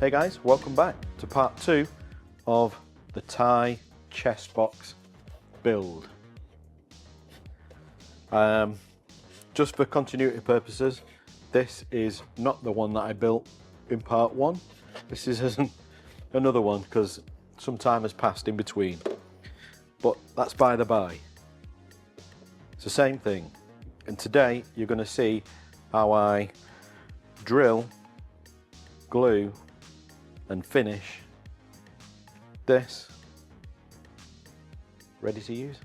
Hey guys, welcome back to part 2 of the tie chest box build. Just for continuity purposes, this is not the one that I built in part 1. This is another one because some time has passed in between. But that's by the by. It's the same thing. And today you're going to see how I drill, glue and finish this ready to use.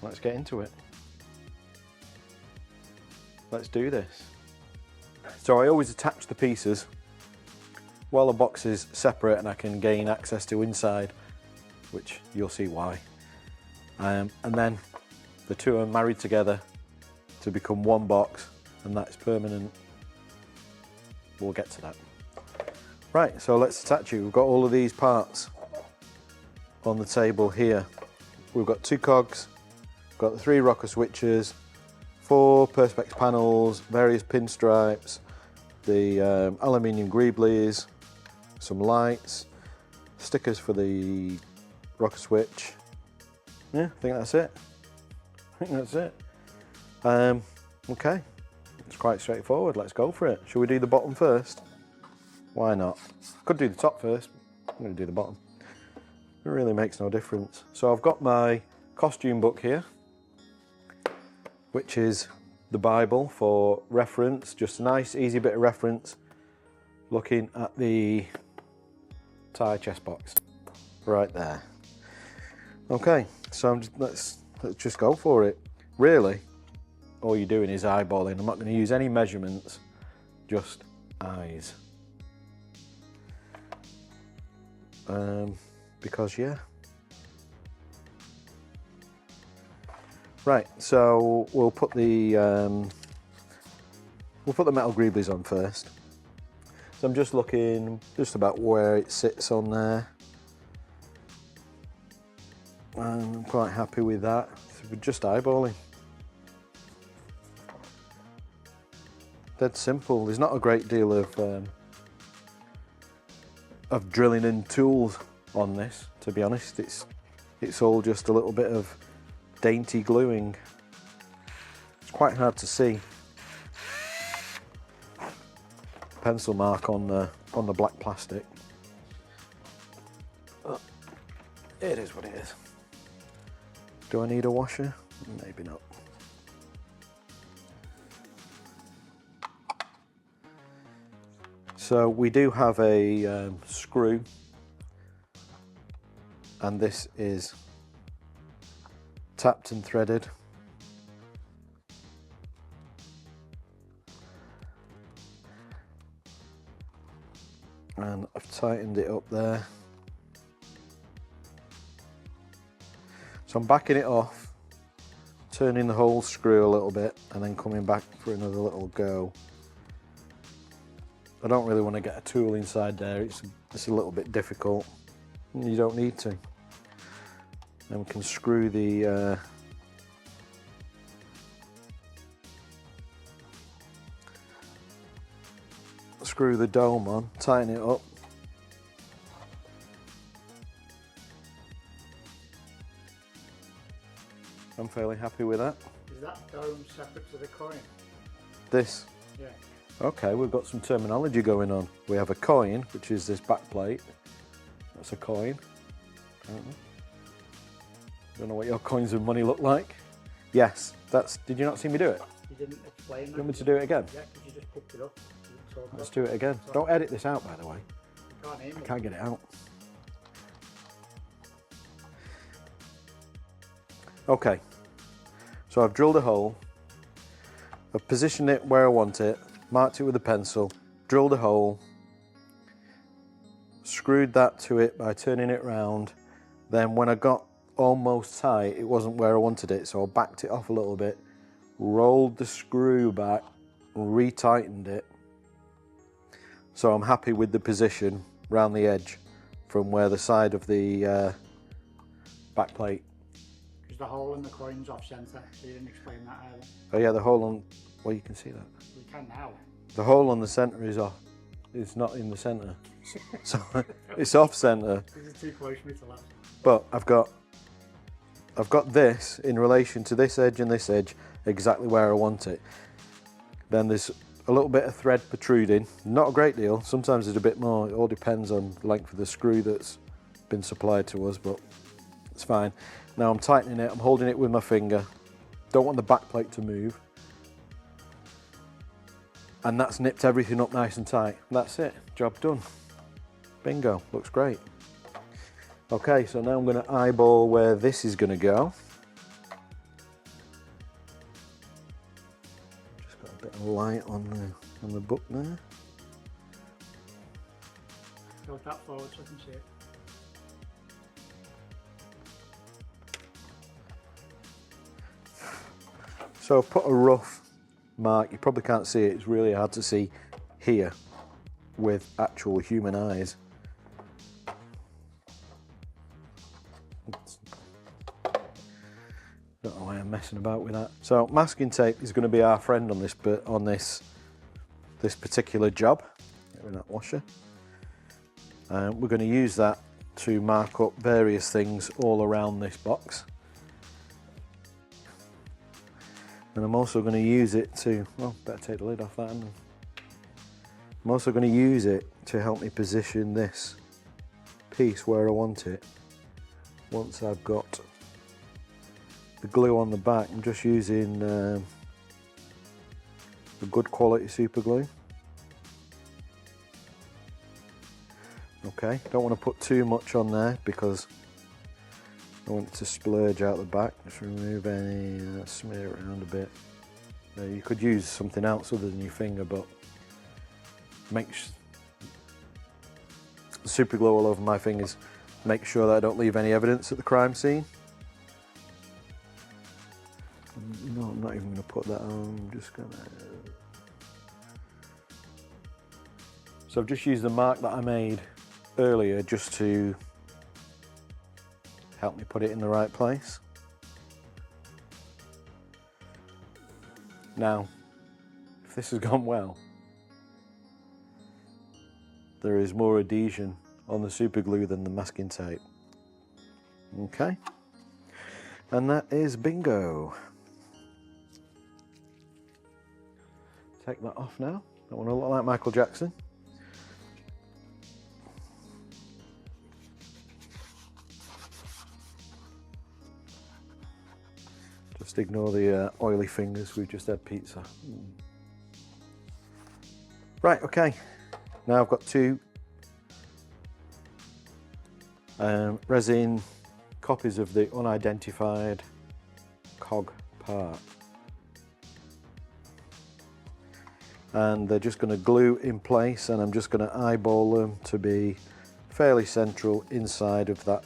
Let's get into it. Let's do this. So I always attach the pieces while the box is separate and I can gain access to inside, which you'll see why. And then the two are married together to become one box, and that's permanent. We'll get to that. Right, so let's attach it. We've got all of these parts on the table here. We've got 2 cogs, we've got the 3 rocker switches, 4 perspex panels, various pinstripes, the aluminium Greeblies, some lights, stickers for the rocker switch. Yeah, I think that's it. Okay, it's quite straightforward. Let's go for it. Shall we do the bottom first? Why not? Could do the top first. I'm going to do the bottom. It really makes no difference. So I've got my costume book here, which is the Bible for reference. Just a nice, easy bit of reference. Looking at the tie chest box right there. Okay, so let's just go for it. Really, all you're doing is eyeballing. I'm not going to use any measurements, just eyes. Because yeah. Right, so we'll put the metal Greeblies on first. So I'm just looking just about where it sits on there. I'm quite happy with that. So we're just eyeballing. Dead simple. There's not a great deal of drilling and tools on this, to be honest. It's all just a little bit of dainty gluing. It's quite hard to see. Pencil mark on the black plastic. But it is what it is. Do I need a washer? Maybe not. So we do have a screw, and this is tapped and threaded. And I've tightened it up there. So I'm backing it off, turning the whole screw a little bit, and then coming back for another little go. I don't really want to get a tool inside there, it's a little bit difficult. You don't need to. Then we can screw the dome on, tighten it up. I'm fairly happy with that. Is that dome separate to the coin? This? Yeah. Okay, we've got some terminology going on. We have a coin, which is this back plate. That's a coin. Don't know what your coins of money look like. Yes, that's. Did you not see me do it? You didn't explain that. You want me to do it again? Yeah, because you just picked it up. Let's do it again. Don't edit this out, by the way. Can't hear me. I can't get it out. Okay, so I've drilled a hole. I've positioned it where I want it, marked it with a pencil, drilled a hole, screwed that to it by turning it round. Then when I got almost tight, it wasn't where I wanted it, so I backed it off a little bit, rolled the screw back, retightened it. So I'm happy with the position round the edge from where the side of the back plate. Because the hole in the coin's off centre, so you didn't explain that either. Oh yeah, the hole on, well you can see that. We can now. The hole on the centre is off. is not in the centre. So it's off centre. This is too close for me to last. But I've got this in relation to this edge and this edge exactly where I want it. Then there's a little bit of thread protruding, not a great deal. Sometimes there's a bit more. It all depends on the length of the screw that's been supplied to us, but it's fine. Now I'm tightening it, I'm holding it with my finger. Don't want the back plate to move. And that's nipped everything up nice and tight. That's it, job done. Bingo, looks great. Okay, so now I'm going to eyeball where this is going to go. Just got a bit of light on the book there. Tilt that forward so I can see it. So I've put a rough mark. You probably can't see it. It's really hard to see here with actual human eyes. Don't know why I'm messing about with that. So masking tape is going to be our friend on this particular job. Get rid of that washer. We're going to use that to mark up various things all around this box. And I'm also going to use it to, well, better take the lid off that. I'm also going to use it to help me position this piece where I want it. Once I've got the glue on the back, I'm just using the good quality super glue. Okay, don't want to put too much on there because I want it to splurge out the back. Just remove any, smear it around a bit. You could use something else other than your finger, but super glue all over my fingers. Make sure that I don't leave any evidence at the crime scene. No, I'm not even going to put that on. I'm just going to. So I've just used the mark that I made earlier just to help me put it in the right place. Now, if this has gone well, there is more adhesion on the super glue than the masking tape. Okay, and that is bingo. Take that off now. Don't want to look like Michael Jackson. Just ignore the oily fingers, we've just had pizza. Right, okay. Now I've got two resin copies of the unidentified cog part. And they're just going to glue in place, and I'm just going to eyeball them to be fairly central inside of that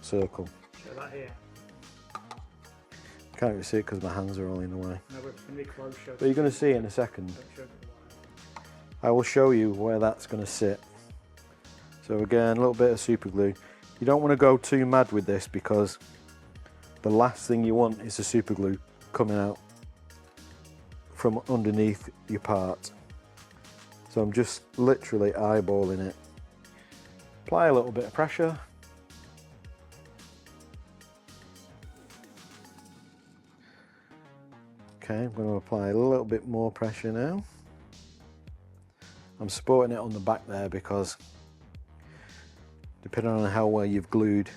circle. Show that here. Can't really see it because my hands are all in the way. No, but it's going to be close. But you're going to see it in a second. I will show you where that's going to sit. So again, a little bit of super glue. You don't want to go too mad with this because the last thing you want is the super glue coming out from underneath your part. So I'm just literally eyeballing it. Apply a little bit of pressure. Okay, I'm going to apply a little bit more pressure now. I'm supporting it on the back there because depending on how well you've glued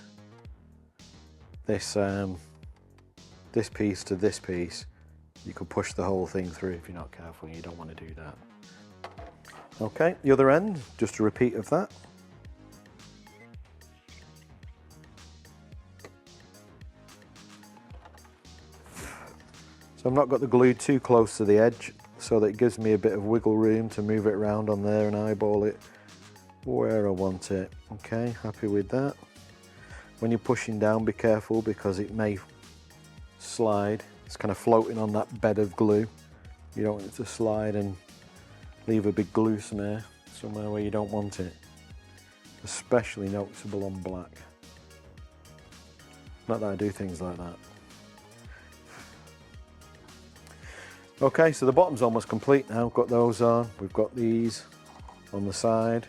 this this piece to this piece, you could push the whole thing through if you're not careful, and you don't want to do that. Okay, the other end, just a repeat of that. So I've not got the glue too close to the edge, so that it gives me a bit of wiggle room to move it around on there and eyeball it where I want it. Okay, happy with that. When you're pushing down, be careful because it may slide. It's kind of floating on that bed of glue. You don't want it to slide and leave a big glue smear somewhere where you don't want it. Especially noticeable on black. Not that I do things like that. Okay, so the bottom's almost complete now. We've got those on. We've got these on the side.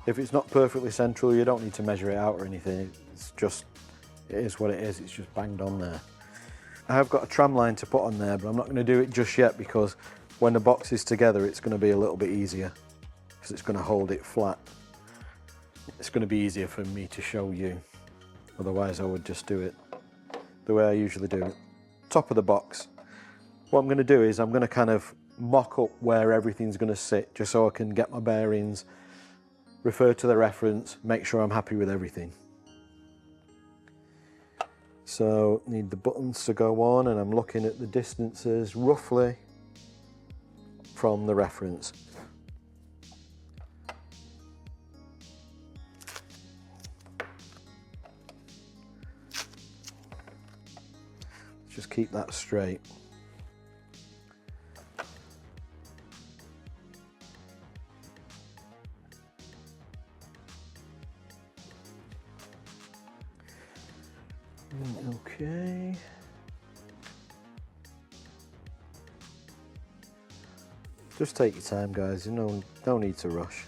If it's not perfectly central, you don't need to measure it out or anything. It's just, it is what it is. It's just banged on there. I have got a tramline to put on there, but I'm not going to do it just yet because when the box is together, it's going to be a little bit easier because it's going to hold it flat. It's going to be easier for me to show you. Otherwise, I would just do it the way I usually do it. Top of the box. What I'm going to do is I'm going to kind of mock up where everything's going to sit just so I can get my bearings, refer to the reference, make sure I'm happy with everything. So need the buttons to go on, and I'm looking at the distances roughly from the reference. Just keep that straight. Okay. Just take your time, guys. You know, no need to rush.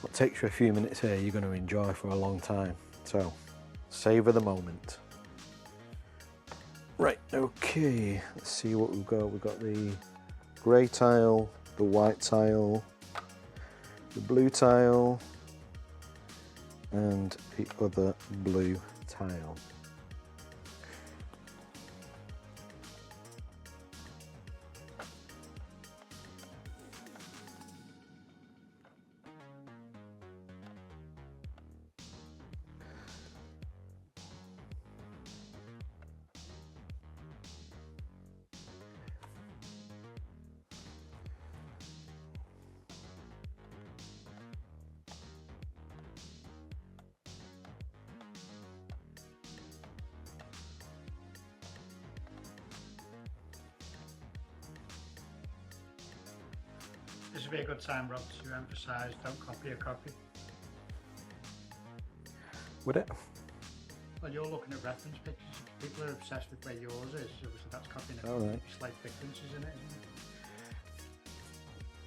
What takes you a few minutes here, you're going to enjoy for a long time. So, savor the moment. Right, okay. Let's see what we've got. We've got the grey tile, the white tile, the blue tile, and the other blue tile. This would be a good time, Rob, to emphasise don't copy a copy. Would it? Well, you're looking at reference pictures. People are obsessed with where yours is, so that's copying it. All right. Slight differences in it, isn't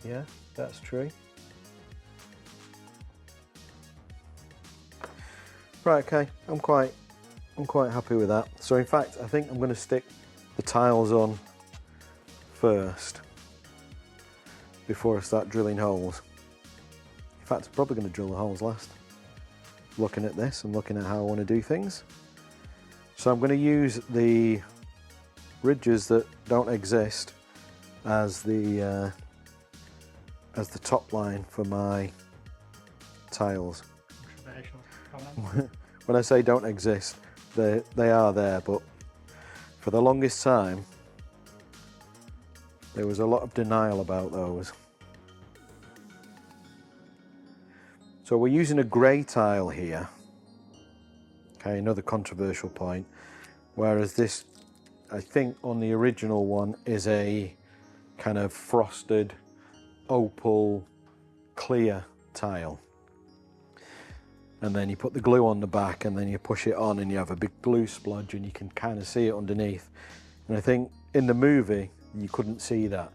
it? Yeah, that's true. Right, okay. I'm quite happy with that. So in fact, I think I'm going to stick the tiles on first before I start drilling holes. In fact, I'm probably going to drill the holes last. Looking at this and looking at how I want to do things. So I'm going to use the ridges that don't exist as the top line for my tiles. Controversial comment. When I say don't exist, they are there, but for the longest time there was a lot of denial about those. So we're using a grey tile here. Okay, another controversial point. Whereas this, I think on the original one, is a kind of frosted opal clear tile. And then you put the glue on the back and then you push it on and you have a big glue splodge and you can kind of see it underneath. And I think in the movie you couldn't see that.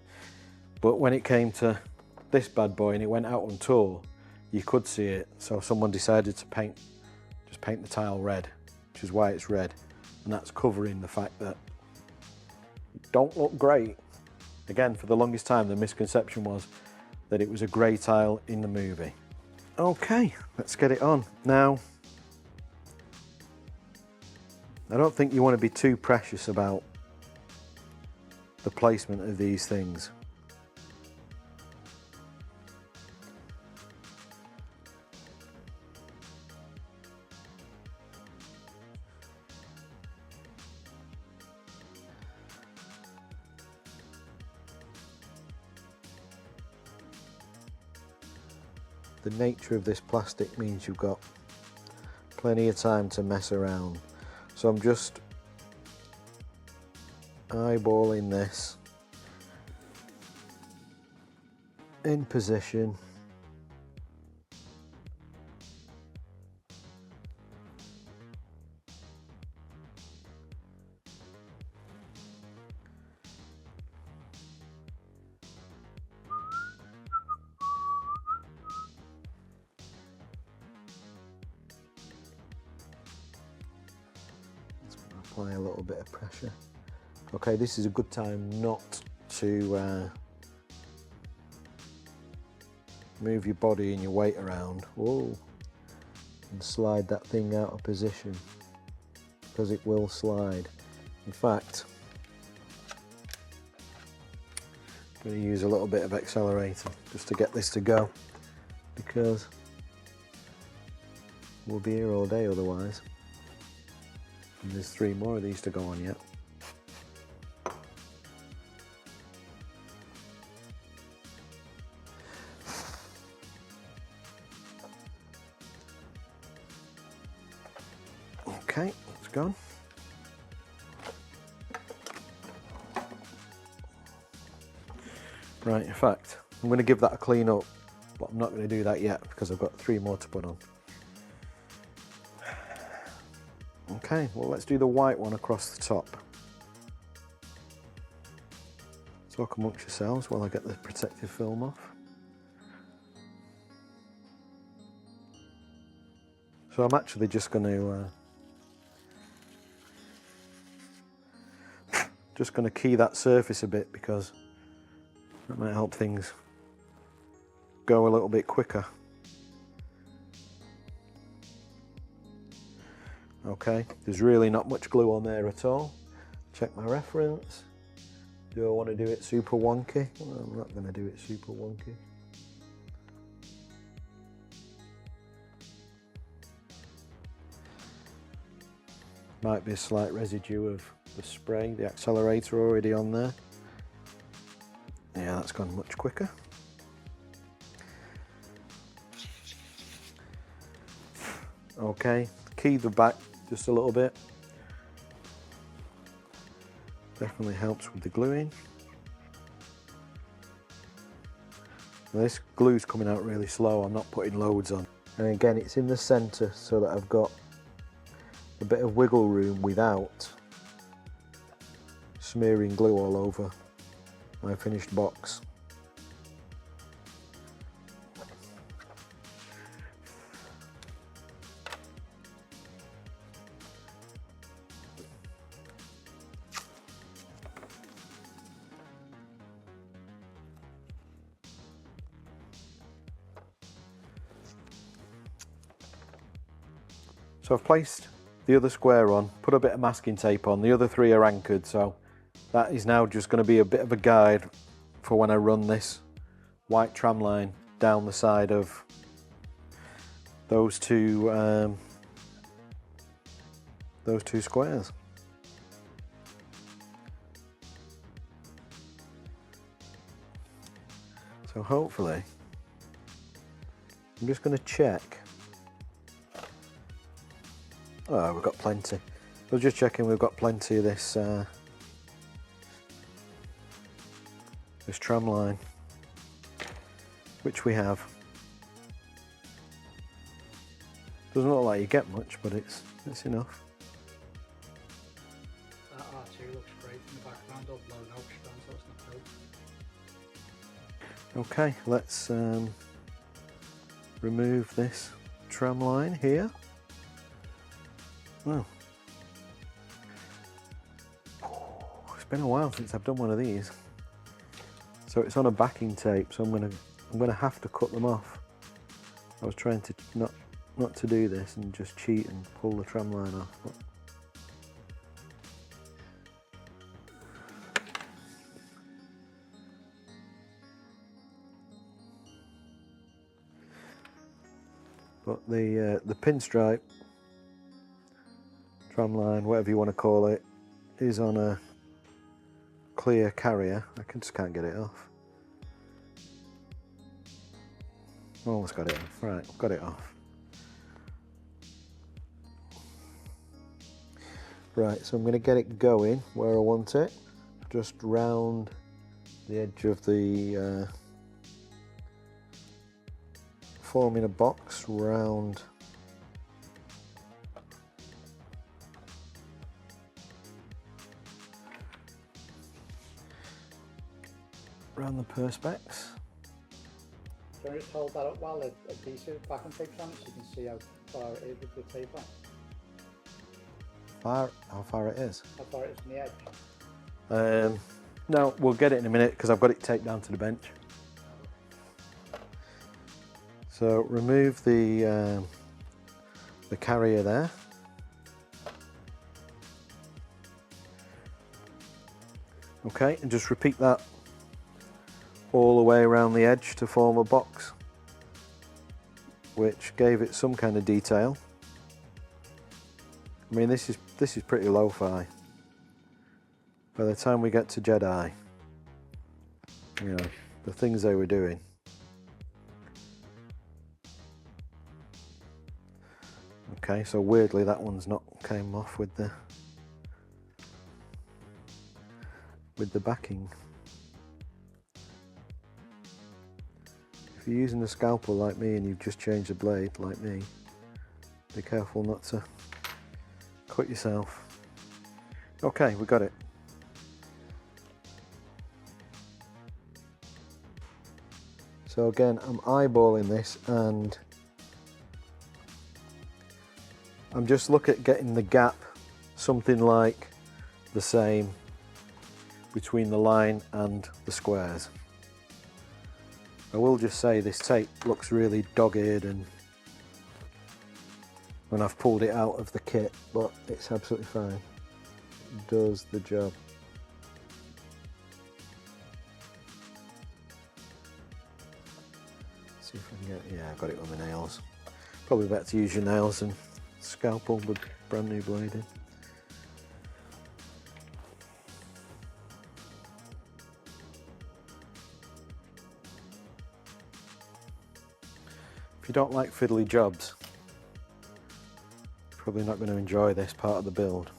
But when it came to this bad boy and it went out on tour, you could see it. So someone decided to just paint the tile red, which is why it's red. And that's covering the fact that it don't look great. Again, for the longest time, the misconception was that it was a grey tile in the movie. Okay, let's get it on. Now, I don't think you want to be too precious about the placement of these things. The nature of this plastic means you've got plenty of time to mess around. So I'm just eyeballing this in position. apply a little bit of pressure. Okay, this is a good time not to move your body and your weight around. Whoa. And slide that thing out of position, because it will slide. In fact, I'm going to use a little bit of accelerator just to get this to go, because we'll be here all day otherwise. And there's 3 more of these to go on yet. Okay, it's gone. Right, in fact, I'm going to give that a clean up, but I'm not going to do that yet because I've got 3 more to put on. Okay, well, let's do the white one across the top. Talk amongst yourselves while I get the protective film off. So I'm actually just going to key that surface a bit, because that might help things go a little bit quicker. Okay, there's really not much glue on there at all. Check my reference. Do I want to do it super wonky? Well, I'm not going to do it super wonky. Might be a slight residue of the spray, the accelerator already on there. Yeah, that's gone much quicker. Okay, key the back just a little bit. Definitely helps with the gluing. Now this glue's coming out really slow, I'm not putting loads on. And again, it's in the centre so that I've got a bit of wiggle room without smearing glue all over my finished box. So I've placed the other square on, put a bit of masking tape on, the other 3 are anchored, so that is now just going to be a bit of a guide for when I run this white tramline down the side of those two squares. So hopefully, I'm just going to check. Oh, we've got plenty. I was just checking we've got plenty of this this tramline, which we have. Doesn't look like you get much, but it's enough. That R2 looks great in the background, all blown out, so it's not cool. Okay, let's remove this tramline here. Well, it's been a while since I've done one of these. So it's on a backing tape, so I'm gonna have to cut them off. I was trying to not to do this and just cheat and pull the tramline off. But the pinstripe tramline, whatever you want to call it, is on a clear carrier. I just can't get it off. Almost got it off. Right, got it off. Right, so I'm going to get it going where I want it, just round the edge of the forming a box round the perspex. Can you just hold that up while a piece of backing tape's on it so you can see how far it is with the tape on? how far it is. How far it is from the edge? No, we'll get it in a minute because I've got it taped down to the bench. So remove the carrier there. Okay, and just repeat that all the way around the edge to form a box, which gave it some kind of detail. I mean, this is pretty lo-fi. By the time we get to Jedi, you know, the things they were doing. Okay, so weirdly that one's not came off with the backing. If you're using a scalpel like me and you've just changed the blade like me, be careful not to cut yourself. Okay, we got it. So again, I'm eyeballing this and I'm just looking at getting the gap something like the same between the line and the squares. I will just say this tape looks really dog-eared and when I've pulled it out of the kit, but it's absolutely fine. It does the job. See if I can get, yeah, I've got it with my nails. Probably better to use your nails than scalpel with brand new blading. If you don't like fiddly jobs, you're probably not going to enjoy this part of the build.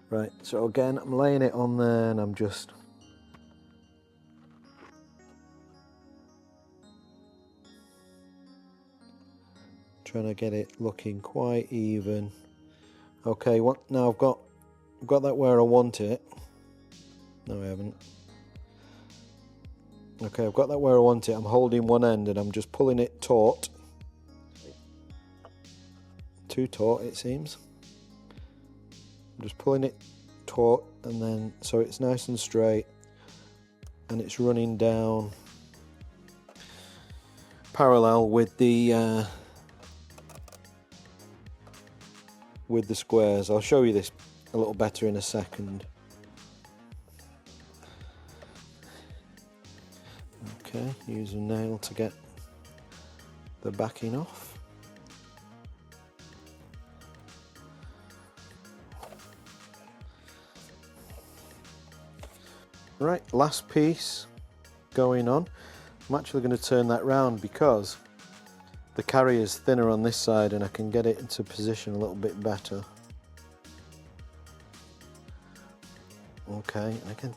Right, so again, I'm laying it on there and I'm just trying to get it looking quite even. Okay, now I've got that where I want it. No, I haven't. Okay, I've got that where I want it. I'm holding one end and I'm just pulling it taut. Too taut, it seems. I'm just pulling it taut and then so it's nice and straight and it's running down parallel with the squares. I'll show you this a little better in a second. Okay, use a nail to get the backing off. Right, last piece going on. I'm actually going to turn that round because the carrier is thinner on this side and I can get it into position a little bit better. Okay, and again,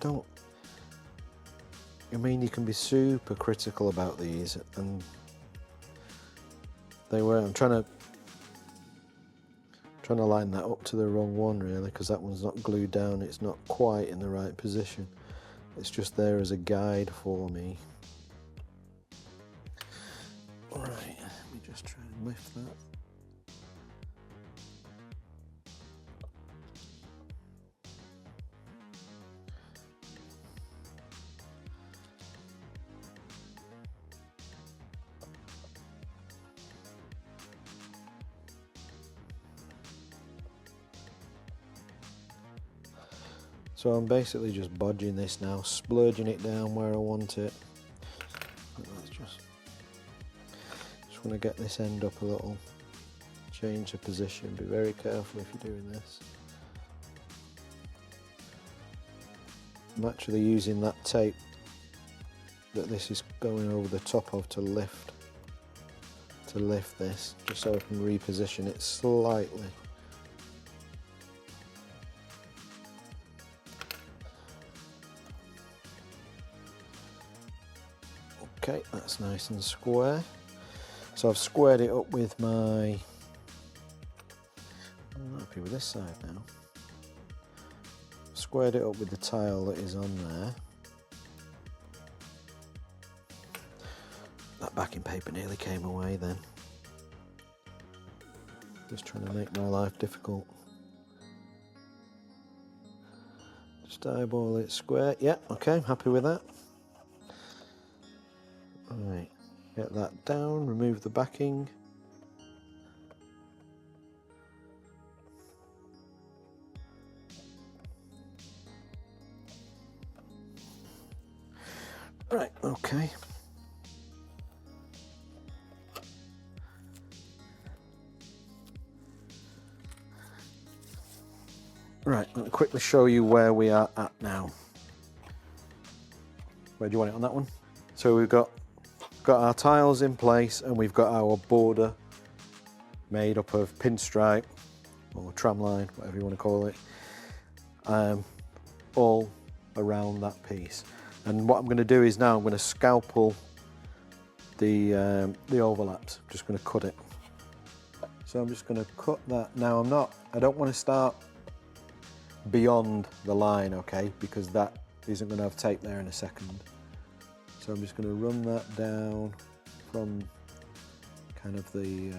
I mean, you can be super critical about these, and I'm trying to line that up to the wrong one really, because that one's not glued down, it's not quite in the right position. It's just there as a guide for me. Right, let me just try and lift that. So I'm basically just bodging this now, splurging it down where I want it. Let's just want to get this end up a little, change the position, be very careful if you're doing this. I'm actually using that tape that this is going over the top of to lift this, just so I can reposition it slightly. Okay, that's nice and square. So I've squared it up with I'm happy with this side now. Squared it up with the tile that is on there. That backing paper nearly came away then. Just trying to make my life difficult. Just eyeball it square. Yeah, okay, I'm happy with that. Alright, get that down, remove the backing. Right, okay. Right, let me quickly show you where we are at now. Where do you want it on that one? So we've got our tiles in place and we've got our border made up of pinstripe or tramline, whatever you want to call it, all around that piece. And what I'm going to do is now I'm going to scalpel the overlaps. I'm just going to cut it. So I'm just going to cut that. Now I don't want to start beyond the line, okay, because that isn't going to have tape there in a second. So I'm just going to run that down from kind of the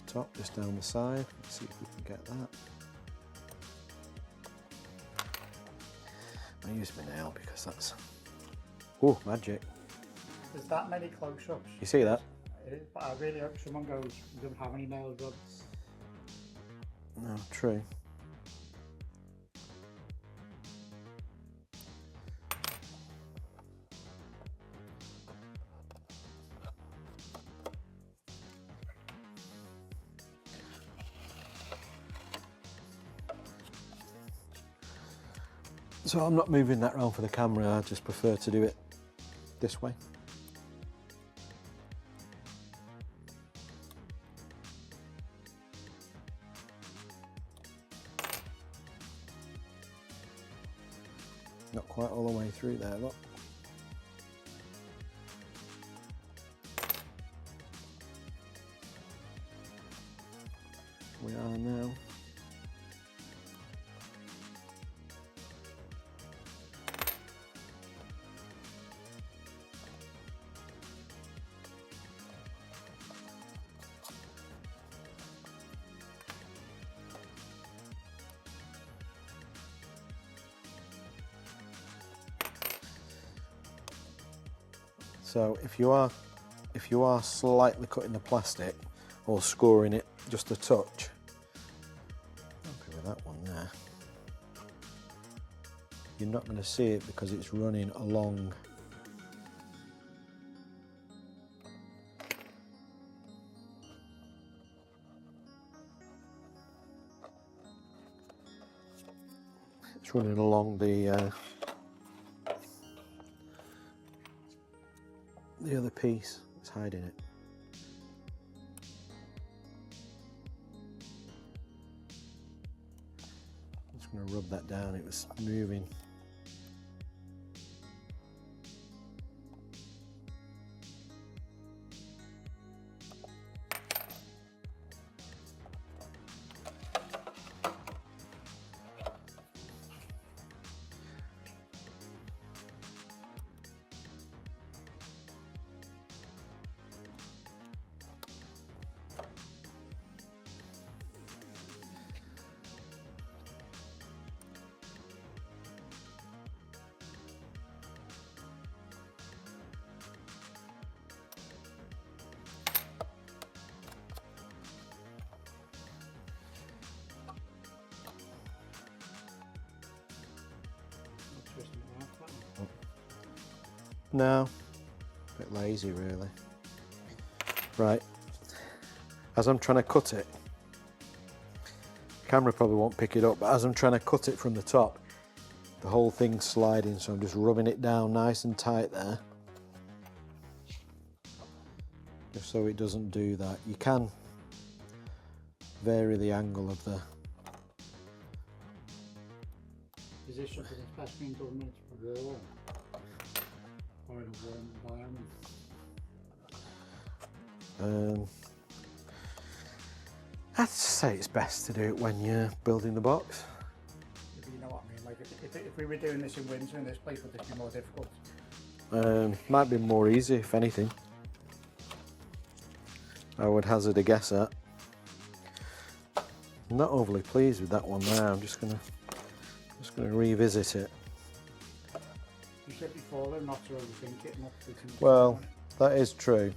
top, just down the side. Let's see if we can get that. I use my nail because that's, oh, magic. There's that many close-ups. You see that? But I really hope someone goes, we don't have any nails, but No, true. So I'm not moving that around for the camera, I just prefer to do it this way. Not quite all the way through there, look. We are now. So if you are slightly cutting the plastic or scoring it just a touch, happy with that one there. You're not going to see it because it's running along. It's running along the other piece. It's hiding it. I'm just going to rub that down. It was moving. No, a bit lazy really. Right, as I'm trying to cut it, the camera probably won't pick it up, but as I'm trying to cut it from the top, the whole thing's sliding, so I'm just rubbing it down nice and tight there. Just so it doesn't do that. You can vary the angle of the... is this something that's best being done when it's warm? Or in a warm environment? I'd say it's best to do it when you're building the box. You know what I mean? Like if we were doing this in winter in this place, would this be more difficult? Might be more easy if anything. I would hazard a guess at. I'm not overly pleased with that one there. I'm just gonna revisit it. You said before though not to overthink it, not to think Well, that is true,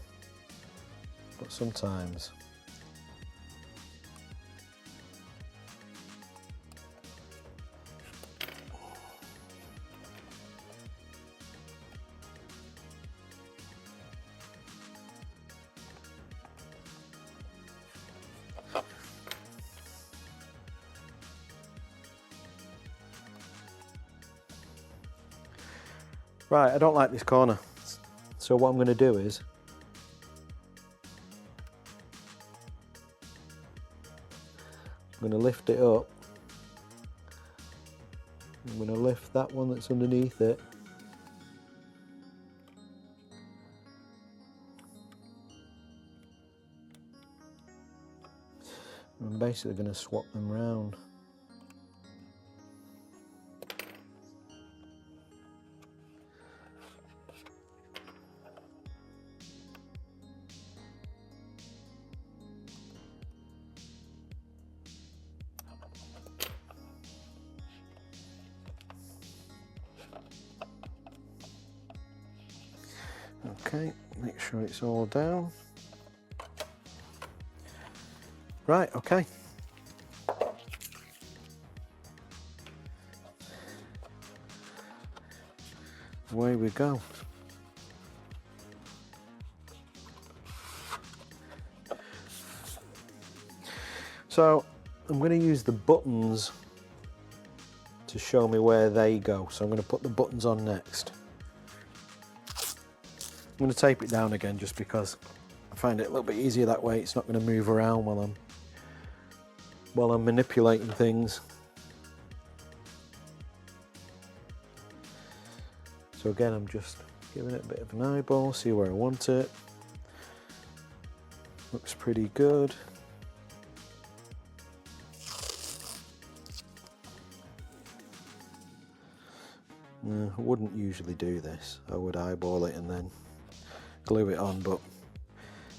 but sometimes. Right, I don't like this corner. So what I'm going to do is I'm going to lift it up. I'm going to lift that one that's underneath it. I'm basically going to swap them round. Okay, make sure it's all down. Right, okay. Away we go. So I'm going to use the buttons to show me where they go. So I'm going to put the buttons on next. I'm going to tape it down again just because I find it a little bit easier that way. It's not going to move around while I'm manipulating things. So again, I'm just giving it a bit of an eyeball, see where I want it. Looks pretty good. I wouldn't usually do this. I would eyeball it and then glue it on, but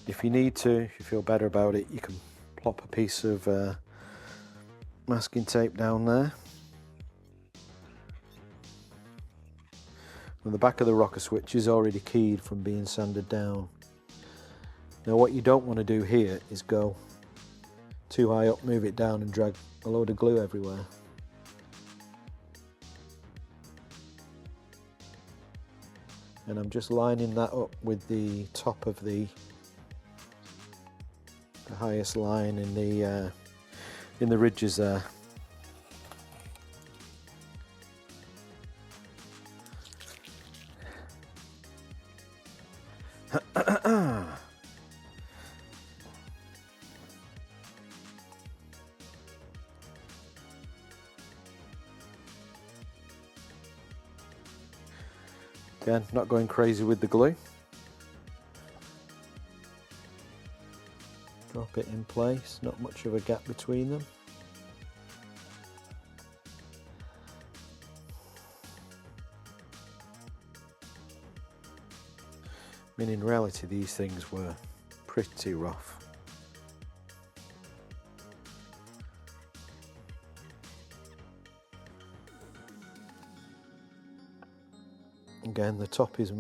if you need to, if you feel better about it, you can plop a piece of masking tape down there. And the back of the rocker switch is already keyed from being sanded down. Now what you don't want to do here is go too high up, move it down and drag a load of glue everywhere. And I'm just lining that up with the top of the highest line in the ridges there. Again, not going crazy with the glue. Drop it in place, not much of a gap between them. I mean, in reality, these things were pretty rough. Again, the top is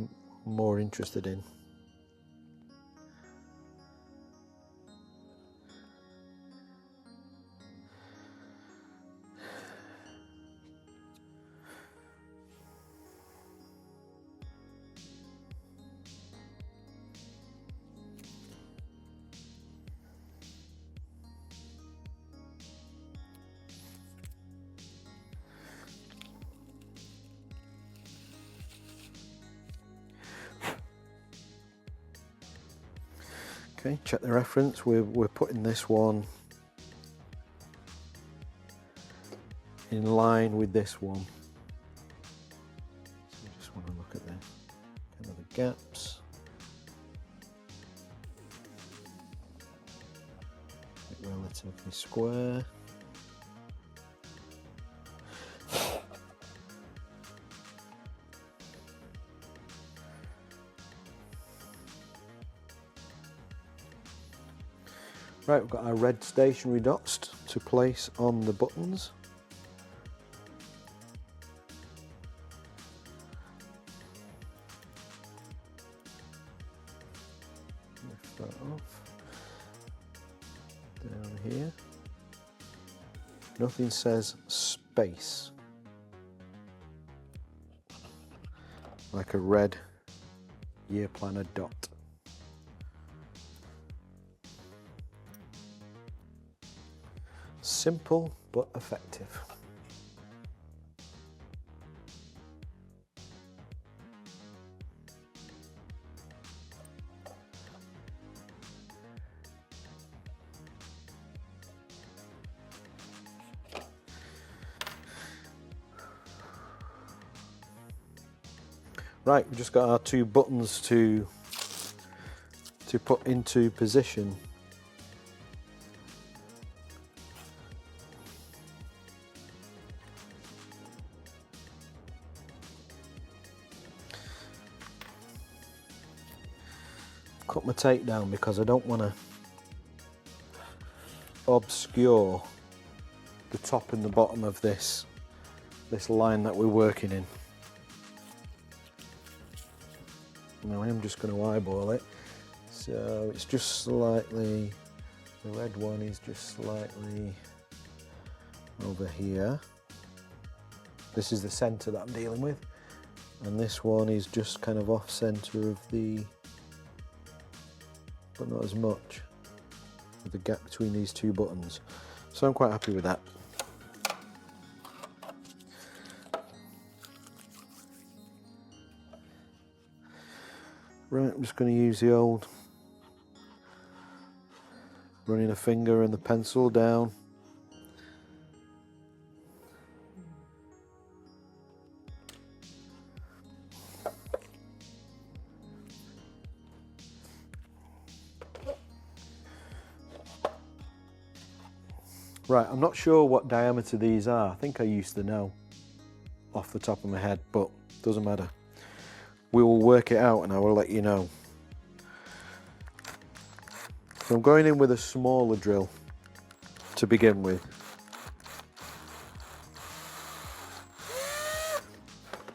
more interested in. Okay, check the reference. We're putting this one in line with this one. So we just want to look at the gaps. Relatively square. Right, we've got our red stationary dots to place on the buttons. Lift that off. Down here. Nothing says space. Like a red year planner dot. Simple but effective. Right, we've just got our two buttons to put into position. Cut my tape down because I don't want to obscure the top and the bottom of this line that we're working in. Now I am just going to eyeball it, so it's just slightly, the red one is just slightly over here. This is the centre that I'm dealing with, and this one is just kind of off centre of the, but not as much, with the gap between these two buttons. So I'm quite happy with that. Right, I'm just going to use the old running a finger and the pencil down. Right, I'm not sure what diameter these are. I think I used to know off the top of my head, but doesn't matter. We will work it out and I will let you know. So I'm going in with a smaller drill to begin with.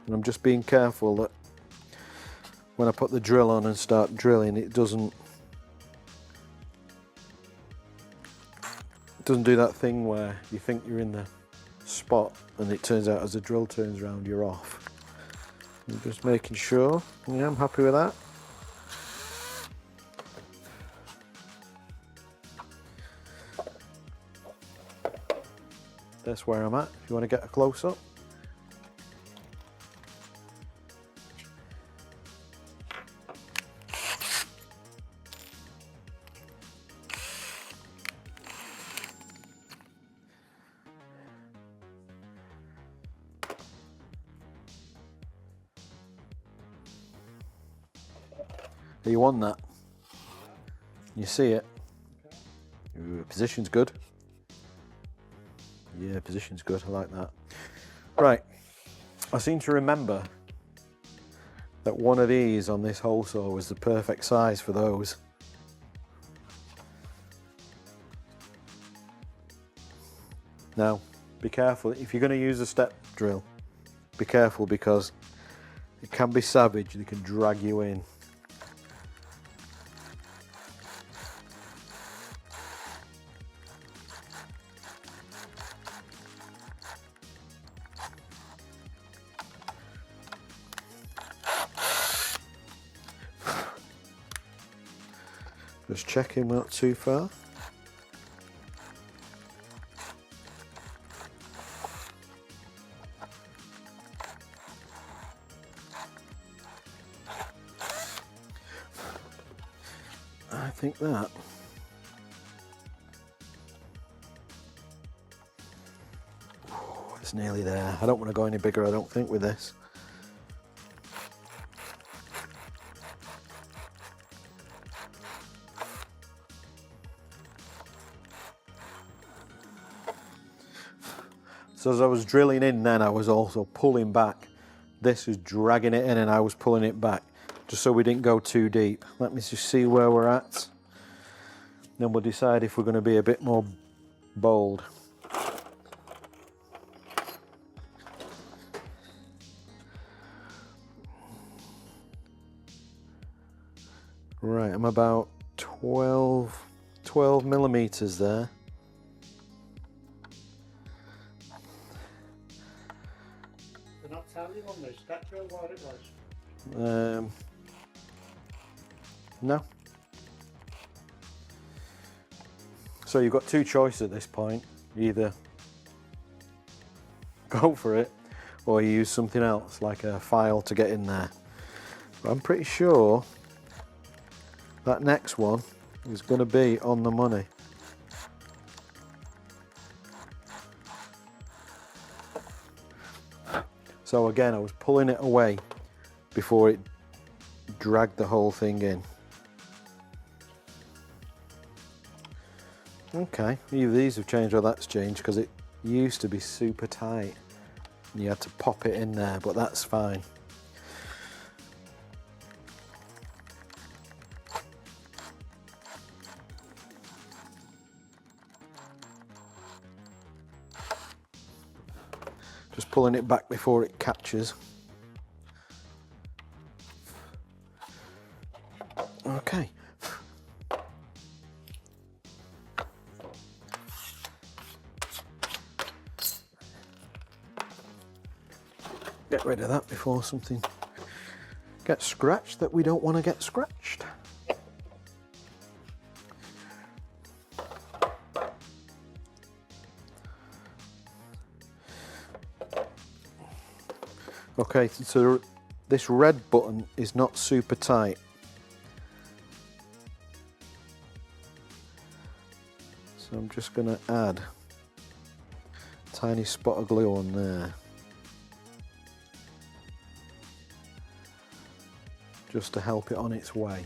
And I'm just being careful that when I put the drill on and start drilling, it doesn't do that thing where you think you're in the spot and it turns out as the drill turns around you're off. I'm just making sure. Yeah, I'm happy with that. That's where I'm at, if you want to get a close-up. Are you on that? You see it? Ooh, position's good. Yeah, position's good, I like that. Right, I seem to remember that one of these on this hole saw was the perfect size for those. Now, be careful, if you're going to use a step drill, be careful because it can be savage, they can drag you in. Just checking we're not too far. I think that. It's nearly there. I don't want to go any bigger, I don't think, with this. So as I was drilling in then, I was also pulling back. This was dragging it in and I was pulling it back, just so we didn't go too deep. Let me just see where we're at. Then we'll decide if we're going to be a bit more bold. Right, I'm about 12 millimeters there. Did not tell you on this statue what it was? No. So you've got two choices at this point. You either go for it or you use something else like a file to get in there. But I'm pretty sure that next one is going to be on the money. So again, I was pulling it away before it dragged the whole thing in. Okay, either these have changed or that's changed, because it used to be super tight and you had to pop it in there, but that's fine. Just pulling it back before it catches. Okay. Get rid of that before something gets scratched that we don't want to get scratched. Okay, so this red button is not super tight. So I'm just going to add a tiny spot of glue on there. Just to help it on its way.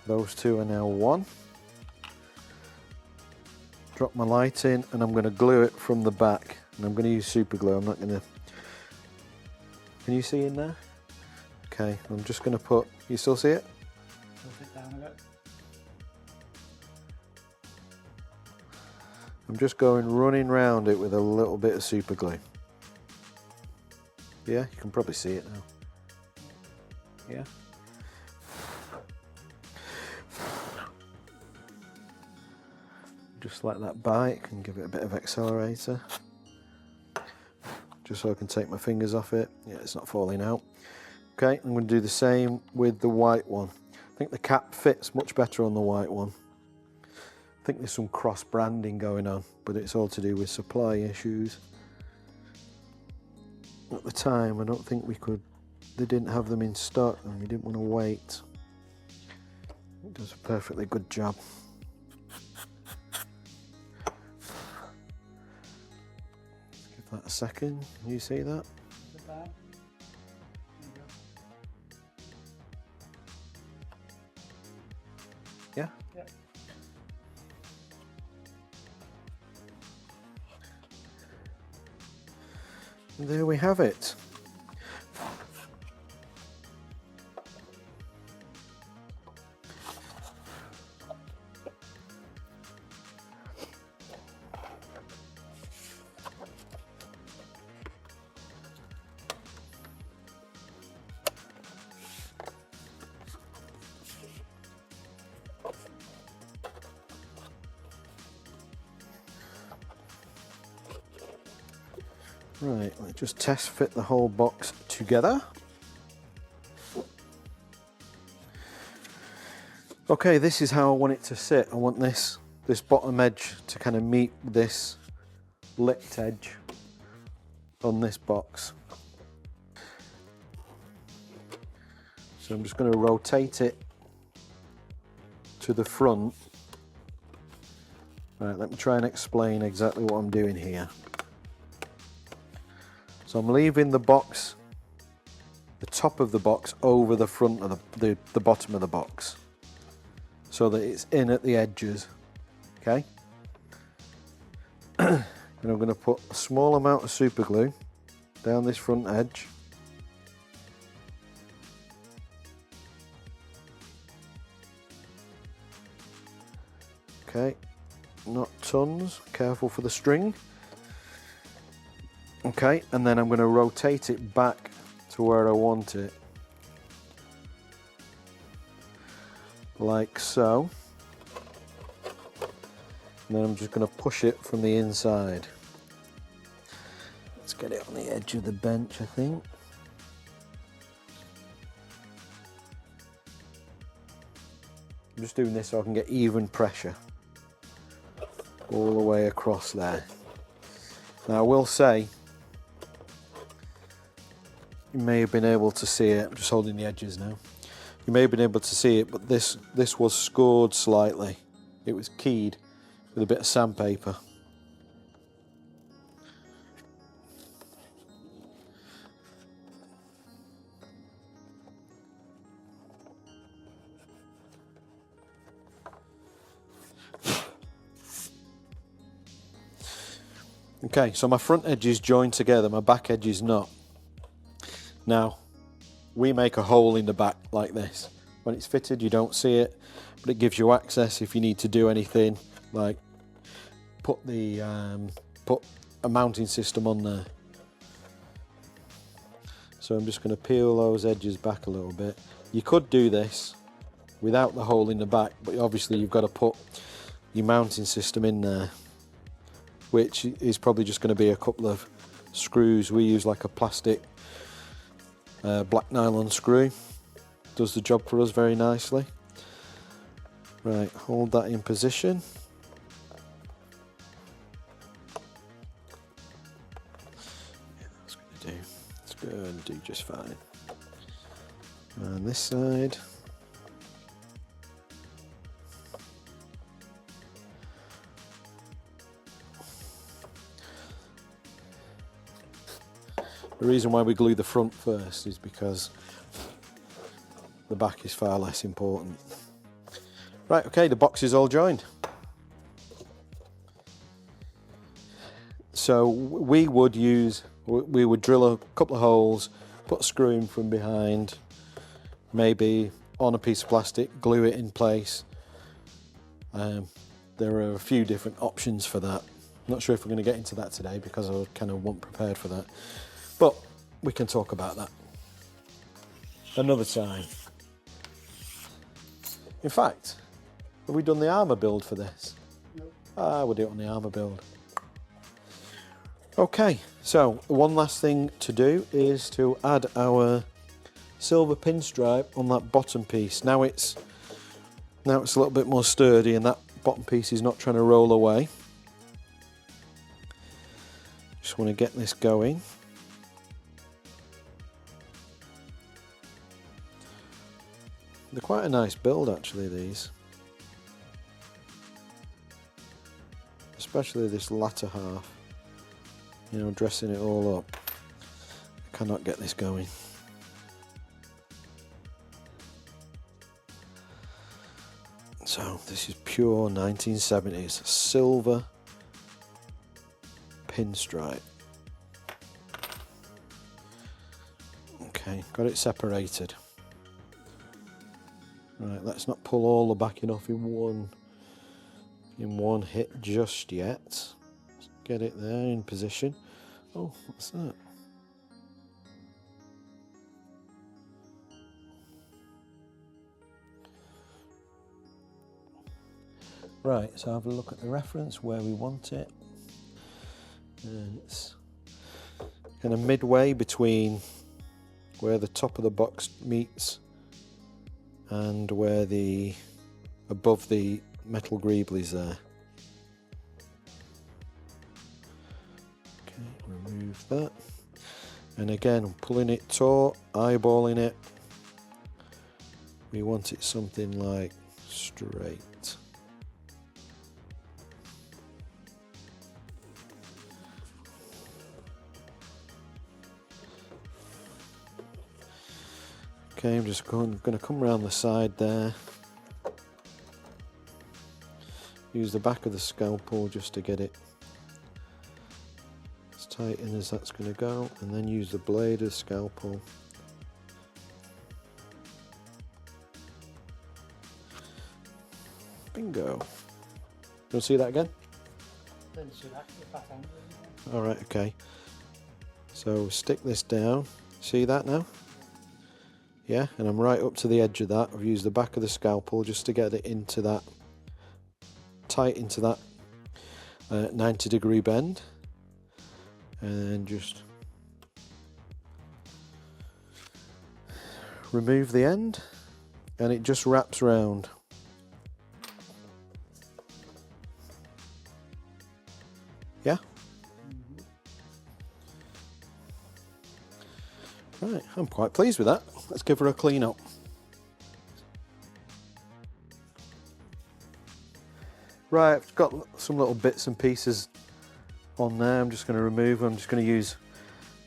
Those two are now one. Drop my light in and I'm going to glue it from the back. And I'm going to use super glue. I'm not going to... Can you see in there? Okay, I'm just going to put... You still see it? Tilt it down a bit. I'm just going running round it with a little bit of super glue. Yeah, you can probably see it now. Yeah. Just let that bite and give it a bit of accelerator. Just so I can take my fingers off it. Yeah, it's not falling out. Okay, I'm going to do the same with the white one. I think the cap fits much better on the white one. I think there's some cross branding going on, but it's all to do with supply issues. At the time, I don't think we could, they didn't have them in stock and we didn't want to wait. It does a perfectly good job. Give that a second. Can you see that? Yeah? Yeah. And there we have it. Right, let's just test fit the whole box together. Okay, this is how I want it to sit. I want this bottom edge to kind of meet this lipped edge on this box. So I'm just going to rotate it to the front. Right, let me try and explain exactly what I'm doing here. So I'm leaving the box, the top of the box, over the front of the bottom of the box, so that it's in at the edges, okay? And I'm going to put a small amount of super glue down this front edge. Okay, not tons, careful for the string. Okay, and then I'm going to rotate it back to where I want it. Like so. And then I'm just going to push it from the inside. Let's get it on the edge of the bench, I think. I'm just doing this so I can get even pressure all the way across there. Now I will say, you may have been able to see it, I'm just holding the edges now. You may have been able to see it, but this was scored slightly. It was keyed with a bit of sandpaper. Okay, so my front edge is joined together, my back edge is not. Now, we make a hole in the back like this. When it's fitted, you don't see it, but it gives you access if you need to do anything, like put a mounting system on there. So I'm just going to peel those edges back a little bit. You could do this without the hole in the back, but obviously you've got to put your mounting system in there, which is probably just going to be a couple of screws. We use like a plastic black nylon screw. Does the job for us very nicely. Right, hold that in position. Yeah, that's going to do. It's going to do just fine. And this side. The reason why we glue the front first is because the back is far less important. Right, okay, the box is all joined. So we would drill a couple of holes, put a screw in from behind, maybe on a piece of plastic, glue it in place. There are a few different options for that. I'm not sure if we're going to get into that today because I kind of wasn't prepared for that. But we can talk about that another time. In fact, have we done the armour build for this? No. We'll do it on the armour build. Okay, so one last thing to do is to add our silver pinstripe on that bottom piece. Now it's a little bit more sturdy and that bottom piece is not trying to roll away. Just want to get this going. They're quite a nice build actually, these. Especially this latter half. You know, dressing it all up. I cannot get this going. So this is pure 1970s silver pinstripe. Okay, got it separated. Right, let's not pull all the backing off in one hit just yet. Let's get it there in position. Oh, what's that? Right, so have a look at the reference where we want it. And it's kind of midway between where the top of the box meets and where above the metal Greeblies there. Okay, remove that. And again, I'm pulling it taut, eyeballing it. We want it something like straight. Okay, I'm just going to come around the side there. Use the back of the scalpel just to get it as tight in as that's going to go, and then use the blade of the scalpel. Bingo. you see that again? Then see that, the fat end. Alright, okay. So stick this down. See that now? Yeah, and I'm right up to the edge of that. I've used the back of the scalpel just to get it into that, tight into that 90-degree bend. And just remove the end, and it just wraps round. Yeah? Right, I'm quite pleased with that. Let's give her a clean up. Right, I've got some little bits and pieces on there. I'm just going to remove them. I'm just going to use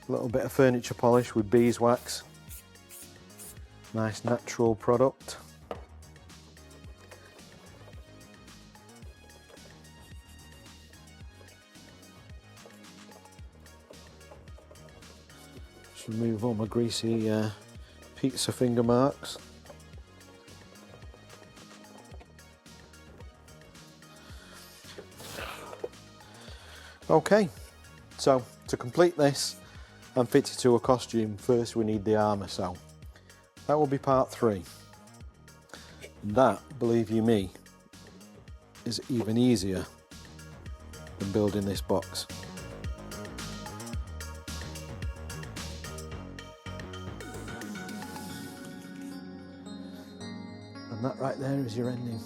a little bit of furniture polish with beeswax. Nice natural product. Just remove all my greasy pizza finger marks. Okay, so to complete this and fit it to a costume, first we need the armour, so that will be part 3. That, believe you me, is even easier than building this box. And that right there is your ending.